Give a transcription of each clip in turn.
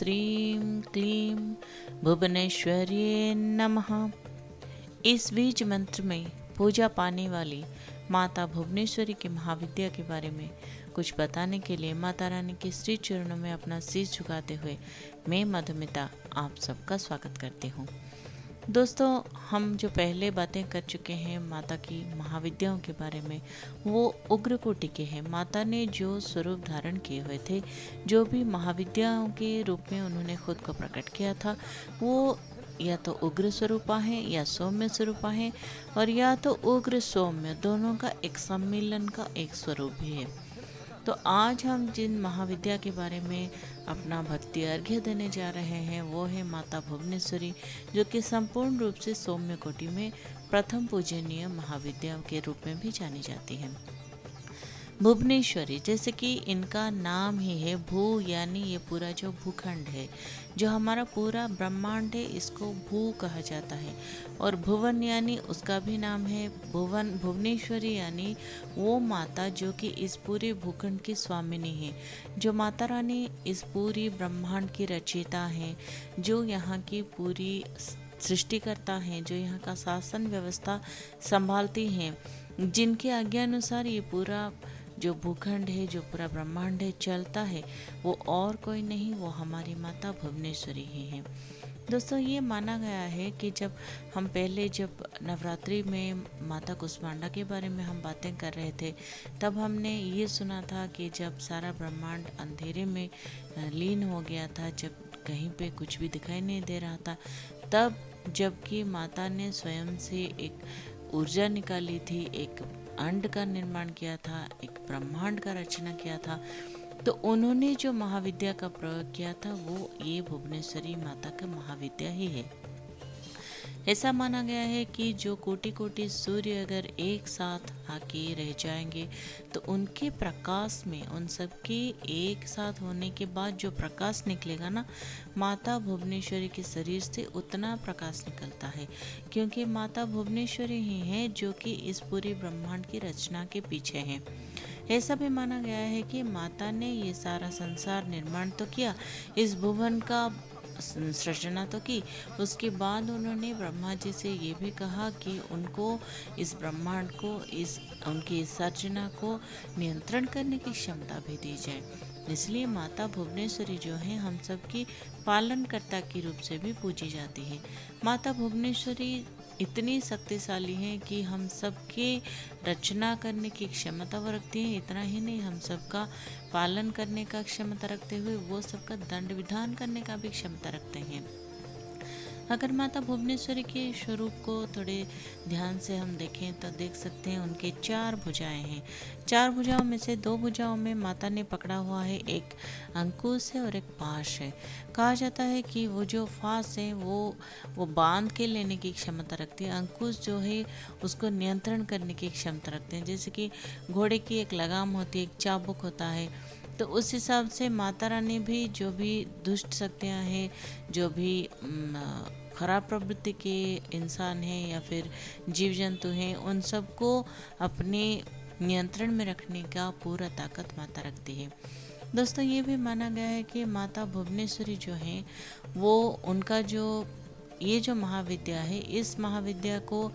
श्रीं क्लीं भुवनेश्वर्ये नमः। इस बीज मंत्र में पूजा पाने वाली माता भुवनेश्वरी की महाविद्या के बारे में कुछ बताने के लिए माता रानी के श्री चरणों में अपना शीश झुकाते हुए मैं मधुमिता आप सबका स्वागत करती हूँ। दोस्तों, हम जो पहले बातें कर चुके हैं माता की महाविद्याओं के बारे में, वो उग्र कोटि के हैं। माता ने जो स्वरूप धारण किए हुए थे, जो भी महाविद्याओं के रूप में उन्होंने खुद को प्रकट किया था, वो या तो उग्र स्वरूपा हैं या सौम्य स्वरूपा हैं, और या तो उग्र सौम्य दोनों का एक सम्मिलन का एक स्वरूप भी है। तो आज हम जिन महाविद्या के बारे में अपना भक्ति अर्घ्य देने जा रहे हैं वो है माता भुवनेश्वरी, जो कि संपूर्ण रूप से सौम्य कोटि में प्रथम पूजनीय महाविद्या के रूप में भी जानी जाती है। भुवनेश्वरी, जैसे कि इनका नाम ही है, भू यानी ये पूरा जो भूखंड है, जो हमारा पूरा ब्रह्मांड है, इसको भू कहा जाता है। और भुवन यानी उसका भी नाम है भुवन। भुवनेश्वरी यानी वो माता जो कि इस पूरे भूखंड की स्वामिनी है, जो माता रानी इस पूरी ब्रह्मांड की रचयिता हैं, जो यहाँ की पूरी सृष्टिकर्ता हैं, जो यहाँ का शासन व्यवस्था संभालती हैं, जिनके आज्ञानुसार ये पूरा जो भूखंड है, जो पूरा ब्रह्मांड है, चलता है, वो और कोई नहीं, वो हमारी माता भुवनेश्वरी ही है। दोस्तों, ये माना गया है कि जब नवरात्रि में माता कुष्मांडा के बारे में हम बातें कर रहे थे, तब हमने ये सुना था कि जब सारा ब्रह्मांड अंधेरे में लीन हो गया था, जब कहीं पे कुछ भी दिखाई नहीं दे रहा था, तब जबकि माता ने स्वयं से एक ऊर्जा निकाली थी, एक अंड का निर्माण किया था, एक ब्रह्मांड का रचना किया था, तो उन्होंने जो महाविद्या का प्रयोग किया था वो ये भुवनेश्वरी माता का महाविद्या ही है। ऐसा माना गया है कि जो कोटि कोटि सूर्य अगर एक साथ आके रह जाएंगे, तो उनके प्रकाश में, उन सबके एक साथ होने के बाद जो प्रकाश निकलेगा ना, माता भुवनेश्वरी के शरीर से उतना प्रकाश निकलता है, क्योंकि माता भुवनेश्वरी ही है जो कि इस पूरी ब्रह्मांड की रचना के पीछे है। ऐसा भी माना गया है कि माता ने ये सारा संसार निर्माण तो किया, इस भुवन का सृजना तो की, उसके बाद उन्होंने ब्रह्मा जी से ये भी कहा कि उनको इस ब्रह्मांड को, उनकी इस सृजना को नियंत्रण करने की क्षमता भी दी जाए। इसलिए माता भुवनेश्वरी जो है हम सबकी पालनकर्ता के रूप से भी पूजी जाती है। माता भुवनेश्वरी इतनी शक्तिशाली हैं कि हम सबके रचना करने की क्षमता वो रखती हैं। इतना ही नहीं, हम सबका पालन करने का क्षमता रखते हुए वो सबका दंड विधान करने का भी क्षमता रखते हैं। अगर माता भुवनेश्वरी के स्वरूप को थोड़े ध्यान से हम देखें तो देख सकते हैं उनके 4 भुजाएं हैं। 4 भुजाओं में से 2 भुजाओं में माता ने पकड़ा हुआ है एक अंकुश है और एक पाश है। कहा जाता है कि वो जो फास है वो बांध के लेने की क्षमता रखती है, अंकुश जो है उसको नियंत्रण करने की क्षमता रखते हैं। जैसे कि घोड़े की एक लगाम होती है, एक चाबुक होता है, तो उस हिसाब से माता रानी भी जो भी दुष्ट शक्तियाँ हैं, जो भी खराब प्रवृत्ति के इंसान हैं या फिर जीव जंतु हैं, उन सबको अपने नियंत्रण में रखने का पूरा ताकत माता रखती है। दोस्तों, ये भी माना गया है कि माता भुवनेश्वरी जो है वो उनका ये जो महाविद्या है, इस महाविद्या को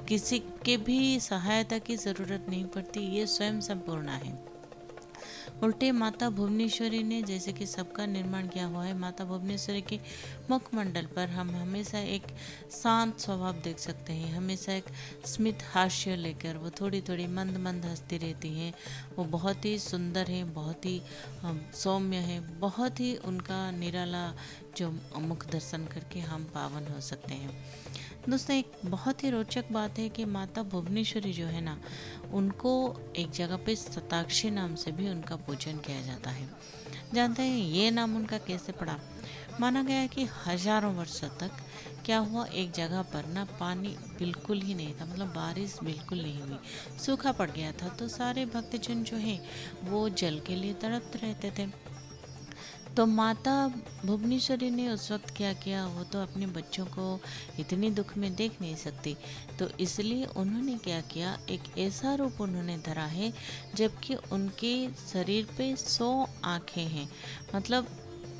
किसी के भी सहायता की ज़रूरत नहीं पड़ती, ये स्वयं संपूर्ण है। उल्टे माता भुवनेश्वरी ने जैसे कि सबका निर्माण किया हुआ है, माता भुवनेश्वरी के मुखमंडल पर हम हमेशा एक शांत स्वभाव देख सकते हैं। हमेशा एक स्मित हास्य लेकर वो थोड़ी थोड़ी मंद मंद हंसती रहती हैं। वो बहुत ही सुंदर है, बहुत ही सौम्य है, बहुत ही उनका निराला जो मुख दर्शन करके हम पावन हो सकते हैं। दोस्तों, एक बहुत ही रोचक बात है कि माता भुवनेश्वरी जो है ना, उनको एक जगह पे शताक्षी नाम से भी उनका पूजन किया जाता है। जानते हैं ये नाम उनका कैसे पड़ा? माना गया है कि हजारों वर्षों तक क्या हुआ, एक जगह पर ना पानी बिल्कुल ही नहीं था, मतलब बारिश बिल्कुल नहीं हुई, सूखा पड़ गया था। तो सारे भक्तजन जो हैं वो जल के लिए तड़पते रहते थे। तो माता भुवनेश्वरी ने उस वक्त क्या किया, वो तो अपने बच्चों को इतनी दुख में देख नहीं सकती, तो इसलिए उन्होंने क्या किया, एक ऐसा रूप उन्होंने धरा है जबकि उनके शरीर पे 100 आँखें हैं। मतलब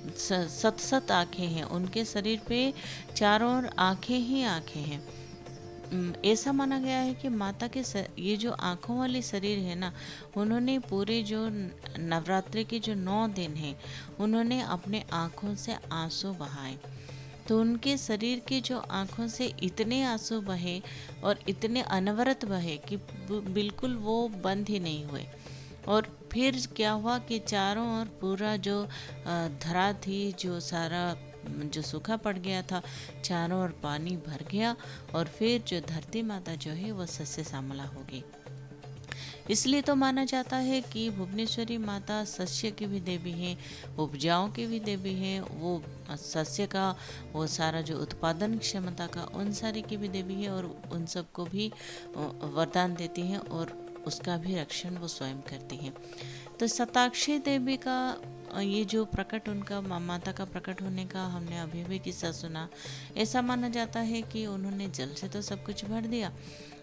सत सत आँखें हैं, उनके शरीर पे चारों ओर आँखें ही आँखें हैं। ऐसा माना गया है कि माता के ये जो आँखों वाली शरीर है ना, उन्होंने पूरे जो नवरात्रि के जो 9 दिन हैं, उन्होंने अपने आँखों से आंसू बहाए। तो उनके शरीर के जो आँखों से इतने आंसू बहे और इतने अनवरत बहे कि बिल्कुल वो बंद ही नहीं हुए। और फिर क्या हुआ कि चारों ओर पूरा जो धरा थी, जो सारा जो सूखा पड़ गया था, चारों ओर पानी भर गया और फिर जो धरती माता जो है वो सस्य श्यामला हो गई। इसलिए तो माना जाता है कि भुवनेश्वरी माता सस्य की भी देवी हैं, उपजाओं की भी देवी हैं। वो सस्य का वो सारा जो उत्पादन क्षमता का उन सारी की भी देवी है और उन सबको भी वरदान देती हैं और उसका भी रक्षण वो स्वयं करती हैं। तो शताक्षी देवी का ये जो प्रकट उनका माता का प्रकट होने का हमने अभी भी किस्सा सुना। ऐसा माना जाता है कि उन्होंने जल से तो सब कुछ भर दिया,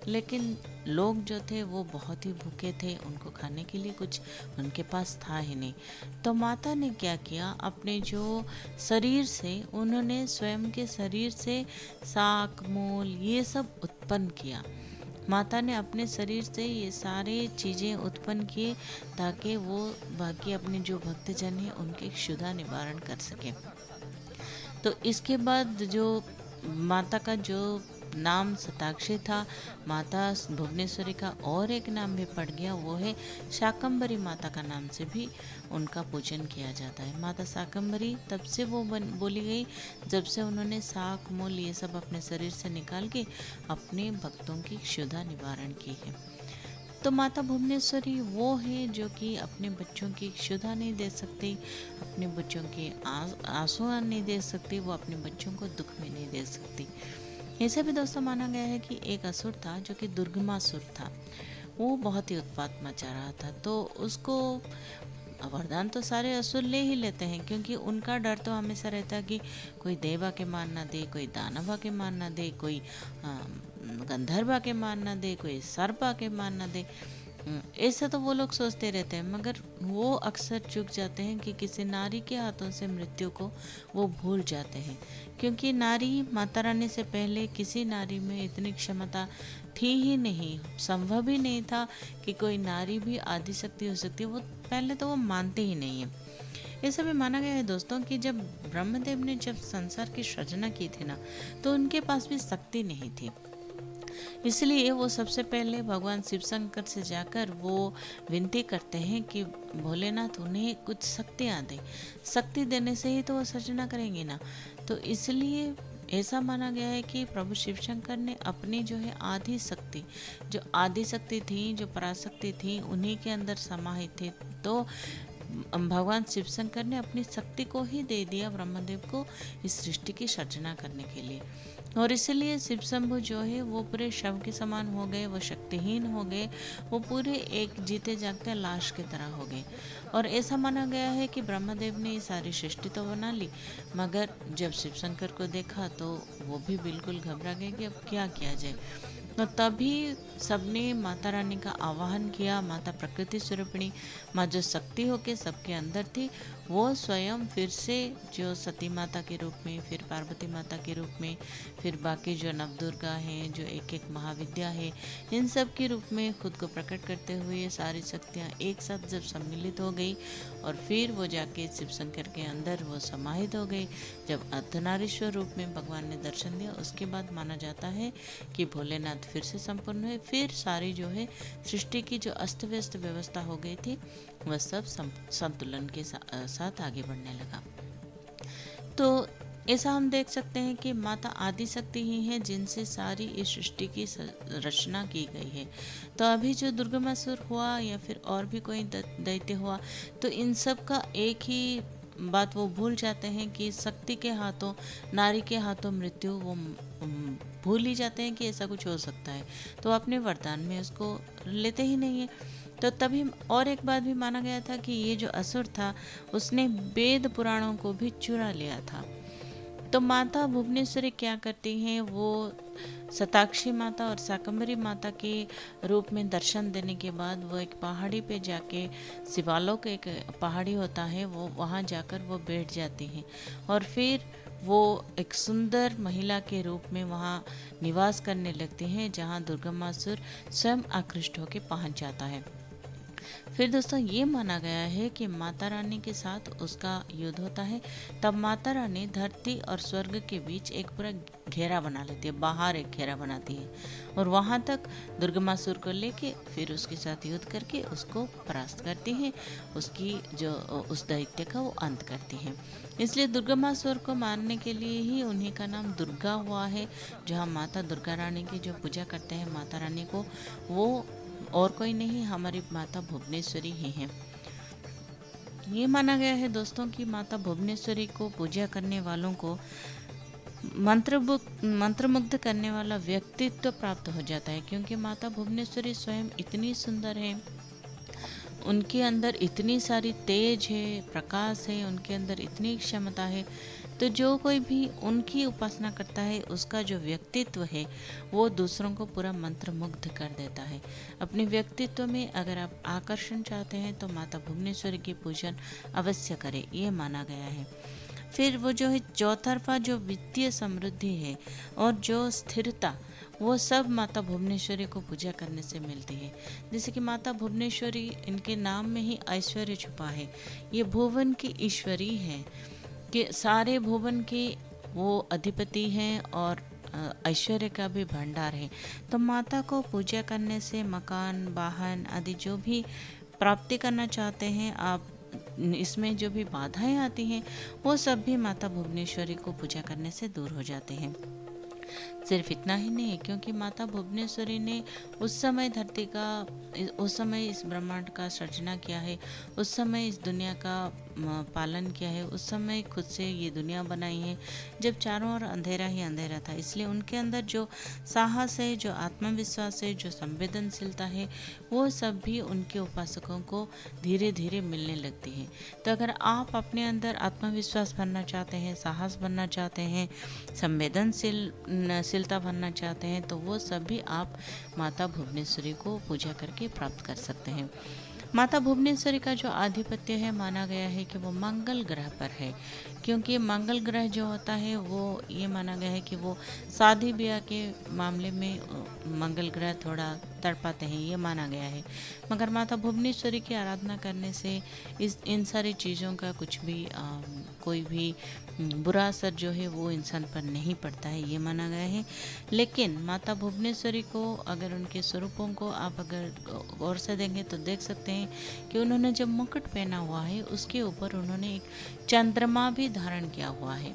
लेकिन लोग जो थे वो बहुत ही भूखे थे, उनको खाने के लिए कुछ उनके पास था ही नहीं। तो माता ने क्या किया, अपने जो शरीर से उन्होंने स्वयं के शरीर से शाक मूल ये सब उत्पन्न किया। माता ने अपने शरीर से ये सारे चीज़ें उत्पन्न किए ताकि वो बाकी अपने जो भक्तजन हैं उनके क्षुधा निवारण कर सके। तो इसके बाद जो माता का जो नाम शताक्षी था, माता भुवनेश्वरी का और एक नाम भी पड़ गया, वो है शाकंभरी माता का नाम से भी उनका पूजन किया जाता है। माता शाकंभरी तब से वो बोली गई जब से उन्होंने शाक मूल ये सब अपने शरीर से निकाल के अपने भक्तों की क्षुधा निवारण की है। तो माता भुवनेश्वरी वो है जो कि अपने बच्चों की क्षुधा नहीं दे सकती, अपने बच्चों के आंसू नहीं दे सकती, वो अपने बच्चों को दुख में नहीं दे सकती। ऐसे भी दोस्तों माना गया है कि एक असुर था जो कि दुर्गमासुर था। वो बहुत ही उत्पात मचा रहा था, तो उसको वरदान तो सारे असुर ले ही लेते हैं, क्योंकि उनका डर तो हमेशा रहता है कि कोई देवा के मार ना दे, कोई दानवा के मार ना दे, कोई गंधर्वा के मार ना दे, कोई सर्पा के मार ना दे। ऐसा तो वो लोग सोचते रहते हैं, मगर वो अक्सर चूक जाते हैं कि किसी नारी के हाथों से मृत्यु को वो भूल जाते हैं। क्योंकि नारी माता रानी से पहले किसी नारी में इतनी क्षमता थी ही नहीं, संभव ही नहीं था कि कोई नारी भी आदिशक्ति हो सकती है। वो पहले तो वो मानते ही नहीं है। ऐसा भी माना गया है दोस्तों कि जब ब्रह्मदेव ने जब संसार की सृजना की थी ना, तो उनके पास भी शक्ति नहीं थी। इसलिए वो सबसे पहले भगवान शिव शंकर से जाकर वो विनती करते हैं कि भोलेनाथ उन्हें कुछ शक्तियाँ दें, शक्ति देने से ही तो वो सृजना करेंगे ना। तो इसलिए ऐसा माना गया है कि प्रभु शिव शंकर ने अपनी जो है आदि शक्ति, जो आदि शक्ति थी, जो पराशक्ति थी, उन्हीं के अंदर समाहित थे। तो भगवान शिव शंकर ने अपनी शक्ति को ही दे दिया ब्रह्मदेव को इस सृष्टि की सृजना करने के लिए। और इसलिए शिव शंभु जो है वो पूरे शव के समान हो गए, वो शक्तिहीन हो गए, वो पूरे एक जीते जागते लाश की तरह हो गए। और ऐसा माना गया है कि ब्रह्मदेव ने ये सारी सृष्टि तो बना ली, मगर जब शिव शंकर को देखा तो वो भी बिल्कुल घबरा गए कि अब क्या किया जाए। तो तभी सबने माता रानी का आवाहन किया। माता प्रकृति स्वरूपिणी, माँ जो शक्ति होके सबके अंदर थी, वो स्वयं फिर से जो सती माता के रूप में, फिर पार्वती माता के रूप में, फिर बाकी जो नवदुर्गा हैं, जो एक एक महाविद्या है, इन सब के रूप में खुद को प्रकट करते हुए सारी शक्तियाँ एक साथ जब सम्मिलित हो गई और फिर वो जाके शिव शंकर के अंदर वो समाहित हो गई। जब अर्धनारीश्वर रूप में भगवान ने दर्शन दिया, उसके बाद माना जाता है कि भोलेनाथ फिर से संपूर्ण हुए। फिर सारी जो है सृष्टि की जो अस्त व्यस्त व्यवस्था हो गई थी, वह सब संतुलन के साथ आगे बढ़ने लगा। तो ऐसा हम देख सकते हैं कि माता आदि शक्ति ही है जिनसे सारी इस सृष्टि की रचना की गई है। तो अभी जो दुर्गमासुर हुआ या फिर और भी कोई दैत्य हुआ, तो इन सब का एक ही बात वो भूल जाते हैं कि शक्ति के हाथों, नारी के हाथों मृत्यु, वो भूल ही जाते हैं कि ऐसा कुछ हो सकता है। तो अपने वरदान में उसको लेते ही नहीं है। तो तभी और एक बात भी माना गया था कि ये जो असुर था उसने वेद पुराणों को भी चुरा लिया था। तो माता भुवनेश्वरी क्या करती हैं, वो शताक्षी माता और शाकंभरी माता के रूप में दर्शन देने के बाद वो एक पहाड़ी पे जाके, शिवालोक एक पहाड़ी होता है, वो वहाँ जाकर वो बैठ जाती हैं और फिर वो एक सुंदर महिला के रूप में वहाँ निवास करने लगती हैं, जहाँ दुर्गमासुर स्वयं आकृष्ट होकर पहुँच जाता है। फिर दोस्तों ये माना गया है कि माता रानी के साथ उसका युद्ध होता है। तब माता रानी धरती और स्वर्ग के बीच एक पूरा घेरा बना लेती है, बाहर एक घेरा बनाती है और वहां तक दुर्गमासुर को लेके फिर उसके साथ युद्ध करके उसको परास्त करती हैं, उसकी जो उस दैत्य का वो अंत करती हैं। इसलिए दुर्गमासुर को मारने के लिए ही उन्हीं का नाम दुर्गा हुआ है। जो हम माता दुर्गा रानी की जो पूजा करते हैं, माता रानी को, वो और कोई नहीं, हमारी माता भुवनेश्वरी ही है। ये माना गया है दोस्तों कि माता भुवनेश्वरी को पूजा करने वालों को मंत्रमुग्ध करने वाला व्यक्तित्व प्राप्त हो जाता है, क्योंकि माता भुवनेश्वरी स्वयं इतनी सुंदर है, उनके अंदर इतनी सारी तेज है, प्रकाश है, उनके अंदर इतनी क्षमता है। तो जो कोई भी उनकी उपासना करता है, उसका जो व्यक्तित्व है वो दूसरों को पूरा मंत्रमुग्ध कर देता है। अपने व्यक्तित्व में अगर आप आकर्षण चाहते हैं तो माता भुवनेश्वरी की पूजन अवश्य करें, ये माना गया है। फिर वो जो है चौतरफा जो वित्तीय समृद्धि है और जो स्थिरता, वो सब माता भुवनेश्वरी को पूजा करने से मिलती है। जैसे कि माता भुवनेश्वरी, इनके नाम में ही ऐश्वर्य छुपा है। ये भुवन की ईश्वरी है कि सारे भुवन के वो अधिपति हैं और ऐश्वर्य का भी भंडार है। तो माता को पूजा करने से मकान, वाहन आदि जो भी प्राप्ति करना चाहते हैं आप, इसमें जो भी बाधाएं आती हैं वो सब भी माता भुवनेश्वरी को पूजा करने से दूर हो जाते हैं। सिर्फ इतना ही नहीं, क्योंकि माता भुवनेश्वरी ने उस समय धरती का, उस समय इस ब्रह्मांड का सृजना किया है, उस समय इस दुनिया का पालन किया है, उस समय खुद से ये दुनिया बनाई है जब चारों ओर अंधेरा ही अंधेरा था। इसलिए उनके अंदर जो साहस है, जो आत्मविश्वास है, जो संवेदनशीलता है, वो सब भी उनके उपासकों को धीरे धीरे मिलने लगती है। तो अगर आप अपने अंदर आत्मविश्वास भरना चाहते हैं, साहस बनना चाहते हैं, संवेदनशीलता भरना चाहते हैं, तो वो सब भी आप माता भुवनेश्वरी को पूजा करके प्राप्त कर सकते हैं। माता भुवनेश्वरी का जो आधिपत्य है, माना गया है कि वो मंगल ग्रह पर है, क्योंकि मंगल ग्रह जो होता है वो ये माना गया है कि वो शादी ब्याह के मामले में मंगल ग्रह थोड़ा तड़पाते हैं, ये माना गया है। मगर माता भुवनेश्वरी की आराधना करने से इन सारी चीज़ों का कुछ भी कोई भी बुरा असर जो है वो इंसान पर नहीं पड़ता है, ये माना गया है। लेकिन माता भुवनेश्वरी को अगर उनके स्वरूपों को आप अगर गौर से देंगे तो देख सकते हैं कि उन्होंने जब मुकुट पहना हुआ है उसके ऊपर उन्होंने एक चंद्रमा भी धारण किया हुआ है,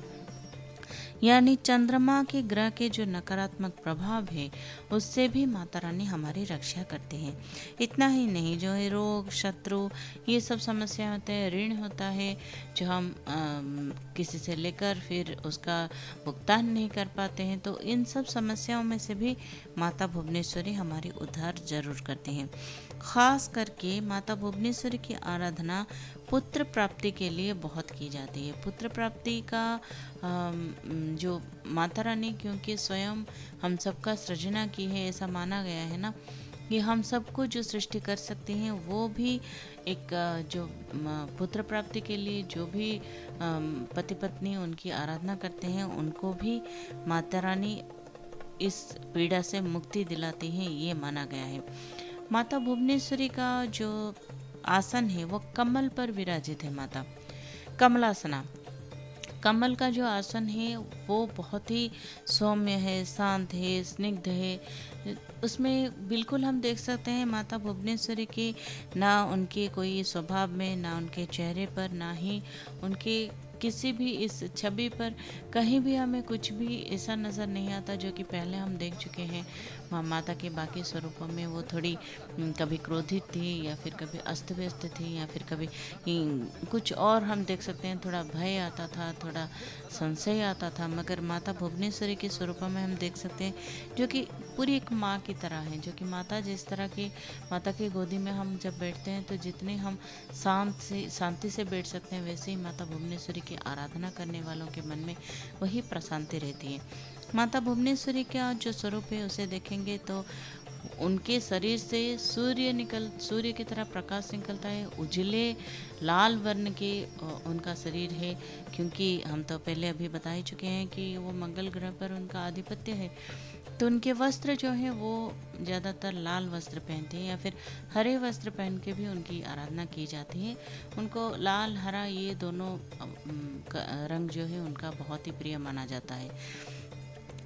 यानी चंद्रमा के ग्रह के जो नकारात्मक प्रभाव है उससे भी माता रानी हमारी रक्षा करते हैं। इतना ही नहीं, जो है रोग, शत्रु, ये सब समस्या होते हैं, ऋण होता है जो हम किसी से लेकर फिर उसका भुगतान नहीं कर पाते हैं, तो इन सब समस्याओं में से भी माता भुवनेश्वरी हमारी उद्धार जरूर करती हैं। खास करके माता भुवनेश्वरी की आराधना पुत्र प्राप्ति के लिए बहुत की जाती है। पुत्र प्राप्ति का जो माता रानी, क्योंकि स्वयं हम सबका सृजना की है, ऐसा माना गया है ना कि हम सबको जो सृष्टि कर सकते हैं, वो भी एक जो पुत्र प्राप्ति के लिए जो भी पति पत्नी उनकी आराधना करते हैं, उनको भी माता रानी इस पीड़ा से मुक्ति दिलाती हैं, ये माना गया है। माता भुवनेश्वरी का जो आसन है वो कमल पर विराजित है। माता कमलासना, कमल का जो आसन है वो बहुत ही सौम्य है, शांत है, स्निग्ध है। उसमें बिल्कुल हम देख सकते हैं माता भुवनेश्वरी के ना उनके कोई स्वभाव में, ना उनके चेहरे पर, ना ही उनके किसी भी इस छवि पर कहीं भी हमें कुछ भी ऐसा नज़र नहीं आता जो कि पहले हम देख चुके हैं। माता के बाकी स्वरूपों में वो थोड़ी कभी क्रोधित थी, या फिर कभी अस्त व्यस्त थी, या फिर कभी कुछ और हम देख सकते हैं, थोड़ा भय आता था, थोड़ा संशय आता था। मगर माता भुवनेश्वरी के स्वरूपों में हम देख सकते हैं जो कि पूरी एक माँ की तरह हैं, जो कि माता जिस तरह की, माता की गोदी में हम जब बैठते हैं तो जितने हम शांति से बैठ सकते हैं, वैसे ही माता भुवनेश्वरी की आराधना करने वालों के मन में वही प्रशांति रहती है। माता भुवनेश्वरी का जो स्वरूप है उसे देखेंगे तो उनके शरीर से सूर्य की तरह प्रकाश निकलता है। उजले लाल वर्ण के उनका शरीर है, क्योंकि हम तो पहले अभी बता ही चुके हैं कि वो मंगल ग्रह पर उनका आधिपत्य है। तो उनके वस्त्र जो है वो ज़्यादातर लाल वस्त्र पहनते हैं, या फिर हरे वस्त्र पहन के भी उनकी आराधना की जाती है। उनको लाल हरा ये दोनों रंग जो है उनका बहुत ही प्रिय माना जाता है।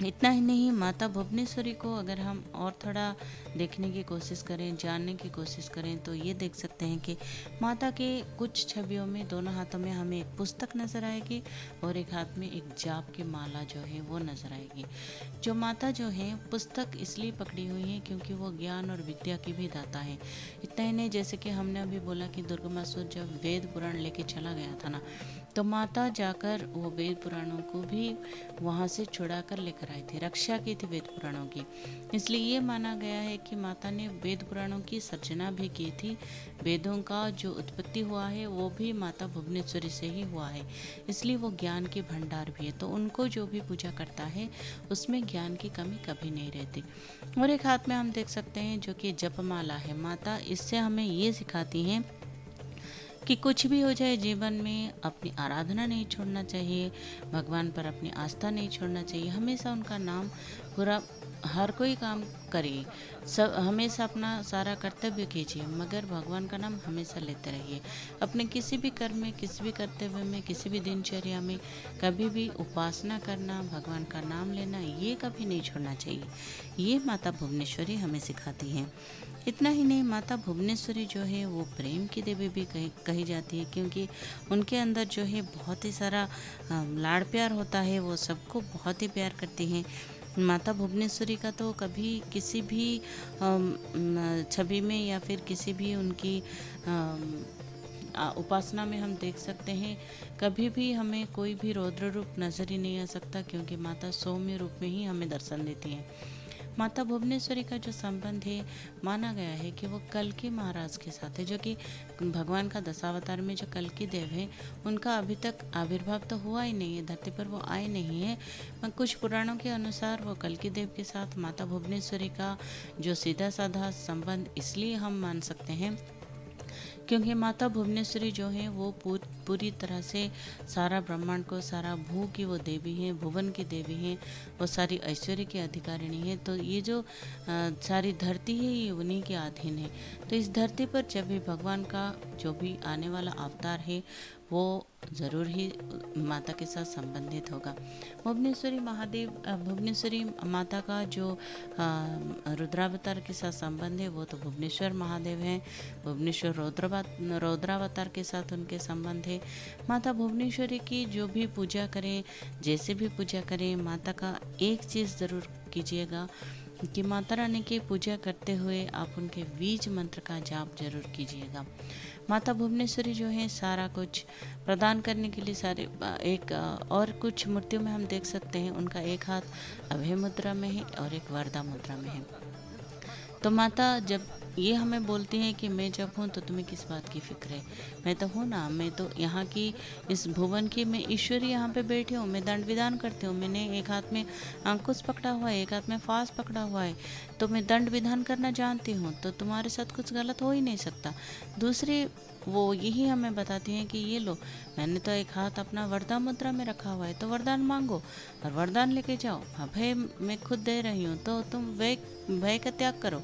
इतना ही नहीं, माता भुवनेश्वरी को अगर हम और थोड़ा देखने की कोशिश करें, जानने की कोशिश करें, तो ये देख सकते हैं कि माता के कुछ छवियों में दोनों हाथों में हमें एक पुस्तक नज़र आएगी और एक हाथ में एक जाप की माला जो है वो नज़र आएगी। जो माता जो है पुस्तक इसलिए पकड़ी हुई है क्योंकि वो ज्ञान और विद्या की भी दाता है। इतना ही नहीं, जैसे कि हमने अभी बोला कि दुर्गामासुर जब वेद पुराण लेके चला गया था ना, तो माता जाकर वो वेद पुराणों को भी वहाँ से छुड़ा कर लेकर आई थी, रक्षा की थी वेद पुराणों की। इसलिए ये माना गया है कि माता ने वेद पुराणों की सर्जना भी की थी। वेदों का जो उत्पत्ति हुआ है वो भी माता भुवनेश्वरी से ही हुआ है, इसलिए वो ज्ञान के भंडार भी है। तो उनको जो भी पूजा करता है उसमें ज्ञान की कमी कभी नहीं रहती। और एक हाथ में हम देख सकते हैं जो कि जपमाला है। माता इससे हमें ये सिखाती हैं कि कुछ भी हो जाए जीवन में अपनी आराधना नहीं छोड़ना चाहिए, भगवान पर अपनी आस्था नहीं छोड़ना चाहिए। हमेशा उनका नाम पूरा हर कोई काम करिए, सब हमेशा अपना सारा कर्तव्य कीजिए, मगर भगवान का नाम हमेशा लेते रहिए। अपने किसी भी कर्म में, किसी भी कर्तव्य में, किसी भी दिनचर्या में कभी भी उपासना करना, भगवान का नाम लेना, ये कभी नहीं छोड़ना चाहिए। ये माता भुवनेश्वरी हमें सिखाती हैं। इतना ही नहीं, माता भुवनेश्वरी जो है वो प्रेम की देवी भी कही जाती है, क्योंकि उनके अंदर जो है बहुत ही सारा लाड़ प्यार होता है। वो सबको बहुत ही प्यार करती हैं। माता भुवनेश्वरी का तो कभी किसी भी छवि में या फिर किसी भी उनकी उपासना में हम देख सकते हैं, कभी भी हमें कोई भी रौद्र रूप नजर ही नहीं आ सकता, क्योंकि माता सौम्य रूप में ही हमें दर्शन देती हैं। माता भुवनेश्वरी का जो संबंध है, माना गया है कि वो कल्कि महाराज के साथ है, जो कि भगवान का दशावतार में जो कल्कि देव है, उनका अभी तक आविर्भाव तो हुआ ही नहीं है, धरती पर वो आए नहीं है। कुछ पुराणों के अनुसार वो कल्कि देव के साथ माता भुवनेश्वरी का जो सीधा साधा संबंध इसलिए हम मान सकते हैं क्योंकि माता भुवनेश्वरी जो है वो पूरी तरह से सारा ब्रह्मांड को, सारा भू की वो देवी है, भुवन की देवी है, वो सारी ऐश्वर्य की अधिकारिणी है। तो ये जो सारी धरती है ये उन्हीं के अधीन है। तो इस धरती पर जब भी भगवान का जो भी आने वाला अवतार है वो ज़रूर ही माता के साथ संबंधित होगा। भुवनेश्वरी माता का जो रुद्रावतार के साथ संबंध है वो तो भुवनेश्वर महादेव हैं। भुवनेश्वर रौद्रावतार के साथ उनके संबंध है। माता भुवनेश्वरी की जो भी पूजा करें, जैसे भी पूजा करें, माता का एक चीज़ ज़रूर कीजिएगा कि माता रानी की पूजा करते हुए आप उनके बीज मंत्र का जाप जरूर कीजिएगा। माता भुवनेश्वरी जो है सारा कुछ प्रदान करने के लिए सारे एक और कुछ मूर्तियों में हम देख सकते हैं उनका एक हाथ अभय मुद्रा में है और एक वरदा मुद्रा में है। तो माता जब ये हमें बोलती हैं कि मैं जब हूँ तो तुम्हें किस बात की फिक्र है, मैं तो हूँ ना, मैं तो यहाँ की इस भुवन की मैं ईश्वरी यहाँ पे बैठी हूँ, मैं दंड विधान करती हूँ, मैंने एक हाथ में अंकुश पकड़ा हुआ है, एक हाथ में फास पकड़ा हुआ है, तो मैं दंड विधान करना जानती हूँ, तो तुम्हारे साथ कुछ गलत हो ही नहीं सकता। दूसरी वो यही हमें बताती हैं कि ये लो, मैंने तो एक हाथ अपना वरदान मुद्रा में रखा हुआ है, तो वरदान मांगो और वरदान लेके जाओ। अभय मैं खुद दे रही हूँ, तो तुम भय का त्याग करो।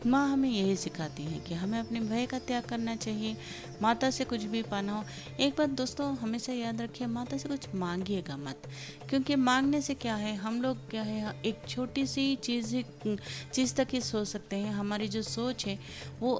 माँ हमें यही सिखाती है कि हमें अपने भय का त्याग करना चाहिए। माता से कुछ भी पाना हो, एक बात दोस्तों हमेशा याद रखिए, माता से कुछ मांगिएगा मत, क्योंकि मांगने से क्या है, हम लोग क्या है एक छोटी सी चीज़ तक ही सोच सकते हैं। हमारी जो सोच है वो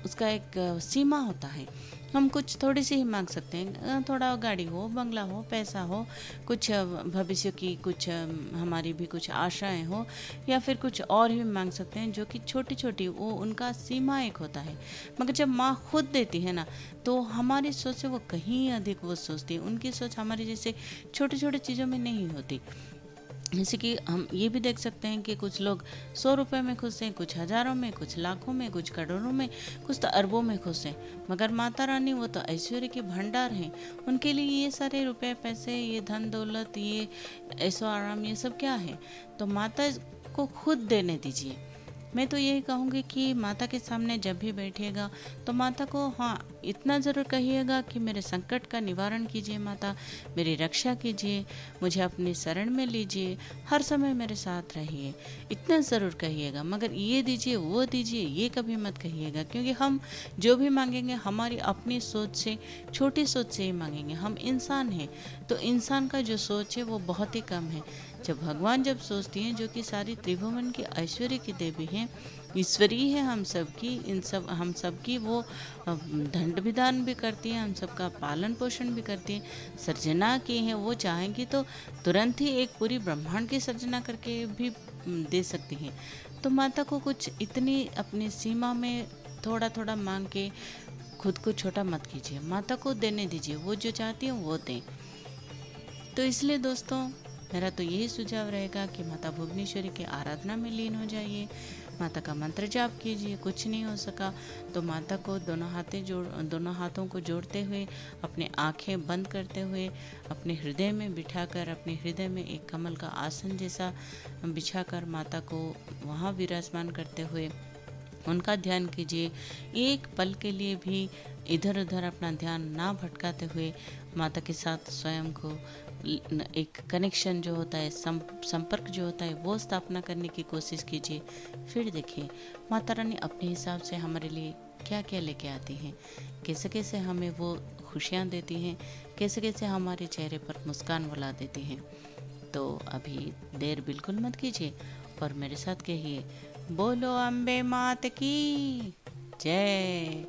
उसका एक सीमा होता है। हम कुछ थोड़ी सी ही मांग सकते हैं, थोड़ा गाड़ी हो, बंगला हो, पैसा हो, कुछ भविष्य की कुछ हमारी भी कुछ आशाएं हो, या फिर कुछ और भी मांग सकते हैं जो कि छोटी छोटी, वो उनका सीमा एक होता है। मगर जब माँ खुद देती है ना, तो हमारी सोच से वो कहीं अधिक वो सोचती है। उनकी सोच हमारी जैसे छोटे छोटे चीज़ों में नहीं होती। जैसे कि हम ये भी देख सकते हैं कि कुछ लोग 100 रुपए में खुश हैं, कुछ हज़ारों में, कुछ लाखों में, कुछ करोड़ों में, कुछ तो अरबों में खुश हैं। मगर माता रानी वो तो ऐश्वर्य के भंडार हैं। उनके लिए ये सारे रुपए पैसे, ये धन दौलत, ये ऐशो आराम, ये सब क्या है? तो माता को खुद देने दीजिए। मैं तो यही कहूँगी कि माता के सामने जब भी बैठिएगा तो माता को हाँ इतना ज़रूर कहिएगा कि मेरे संकट का निवारण कीजिए माता, मेरी रक्षा कीजिए, मुझे अपनी शरण में लीजिए, हर समय मेरे साथ रहिए, इतना ज़रूर कहिएगा। मगर ये दीजिए वो दीजिए ये कभी मत कहिएगा, क्योंकि हम जो भी मांगेंगे हमारी अपनी सोच से, छोटी सोच से ही मांगेंगे। हम इंसान हैं, तो इंसान का जो सोच है वो बहुत ही कम है। जब भगवान जब सोचती हैं, जो कि सारी त्रिभुवन की ऐश्वर्य की देवी हैं, ईश्वरी है हम सबकी, हम सबकी वो दंड विधान भी करती हैं, हम सबका पालन पोषण भी करती हैं, सर्जना की हैं। वो चाहेंगी तो तुरंत ही एक पूरी ब्रह्मांड की सर्जना करके भी दे सकती हैं। तो माता को कुछ इतनी अपनी सीमा में थोड़ा थोड़ा मांग के खुद को छोटा मत कीजिए, माता को देने दीजिए, वो जो चाहती है वो दें। तो इसलिए दोस्तों मेरा तो यही सुझाव रहेगा कि माता भुवनेश्वरी की आराधना में लीन हो जाइए, माता का मंत्र जाप कीजिए। कुछ नहीं हो सका तो माता को दोनों हाथों को जोड़ते हुए, अपने आंखें बंद करते हुए, अपने हृदय में बिठाकर, अपने हृदय में एक कमल का आसन जैसा बिछाकर माता को वहाँ विराजमान करते हुए उनका ध्यान कीजिए। एक पल के लिए भी इधर उधर अपना ध्यान ना भटकाते हुए माता के साथ स्वयं को एक कनेक्शन जो होता है, संपर्क जो होता है, वो स्थापना करने की कोशिश कीजिए। फिर देखिए माता रानी अपने हिसाब से हमारे लिए क्या क्या लेके आती हैं, कैसे कैसे हमें वो खुशियाँ देती हैं, कैसे कैसे हमारे चेहरे पर मुस्कान बुला देती हैं। तो अभी देर बिल्कुल मत कीजिए और मेरे साथ कहिए, बोलो अम्बे मात की जय।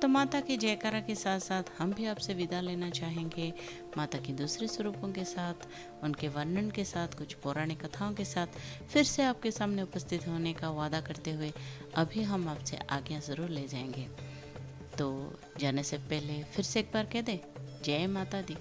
तो माता की जयकारा के साथ साथ हम भी आपसे विदा लेना चाहेंगे, माता की दूसरे स्वरूपों के साथ, उनके वर्णन के साथ, कुछ पौराणिक कथाओं के साथ फिर से आपके सामने उपस्थित होने का वादा करते हुए अभी हम आपसे आज्ञा ज़रूर ले जाएंगे। तो जाने से पहले फिर से एक बार कह दे, जय माता दी।